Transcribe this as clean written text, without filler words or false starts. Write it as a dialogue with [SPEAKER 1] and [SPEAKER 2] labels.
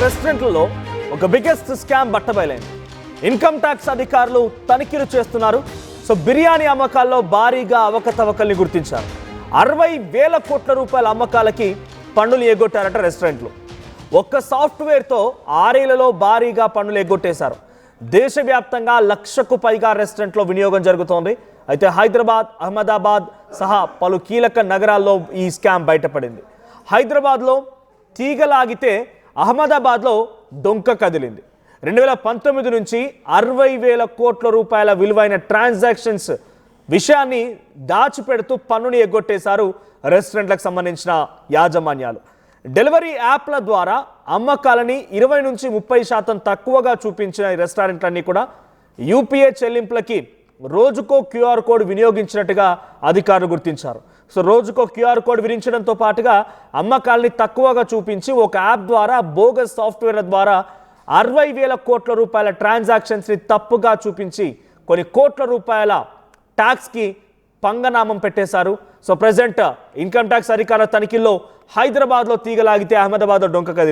[SPEAKER 1] రెస్టారెంట్లలో ఒక biggest scam బట్టబయలైంది. Income tax అధికారులు తనిఖీలు చేస్తున్నారు. సో బిర్యానీ అమ్మకాల్లో భారీగా అవకతవకల్ని గుర్తించారు. 60,000 కోట్ల రూపాయల అమ్మకాలకి పన్నులు ఎగ్గొట్టారట రెస్టారెంట్లు. ఒక్క సాఫ్ట్వేర్తో 6 ఏళ్లలో భారీగా పన్నులు ఎగ్గొట్టేశారు. దేశవ్యాప్తంగా 1,00,000కు పైగా రెస్టారెంట్లో వినియోగం జరుగుతోంది. అయితే హైదరాబాద్, అహ్మదాబాద్ సహా పలు కీలక నగరాల్లో ఈ స్కామ్ బయటపడింది. హైదరాబాద్లో తీగలాగితే అహ్మదాబాద్లో డొంక కదిలింది. 2019 నుంచి 60,000 కోట్ల రూపాయల విలువైన ట్రాన్సాక్షన్స్ విషయాన్ని దాచిపెడుతూ పన్నుని ఎగ్గొట్టేశారు రెస్టారెంట్లకు సంబంధించిన యాజమాన్యాలు. డెలివరీ యాప్ల ద్వారా అమ్మకాలని 20 నుంచి 30% తక్కువగా చూపించిన ఈ రెస్టారెంట్లన్నీ కూడా యూపీఐ చెల్లింపులకి రోజుకో క్యూఆర్ కోడ్ వినియోగించినట్టుగా అధికారులు గుర్తించారు. సో రోజుకో క్యూఆర్ కోడ్ విధించడంతో పాటుగా అమ్మకాలని తక్కువగా చూపించి ఒక యాప్ ద్వారా బోగస్ సాఫ్ట్వేర్ల ద్వారా 60,000 కోట్ల రూపాయల ట్రాన్సాక్షన్స్ని తప్పుగా చూపించి కొన్ని కోట్ల రూపాయల ట్యాక్స్కి పంగనామం పెట్టేశారు. సో ప్రెజెంట్ ఇన్కమ్ ట్యాక్స్ అధికారుల తనిఖీల్లో హైదరాబాద్లో తీగలాగితే అహ్మదాబాద్లో డొంక కదిలింది.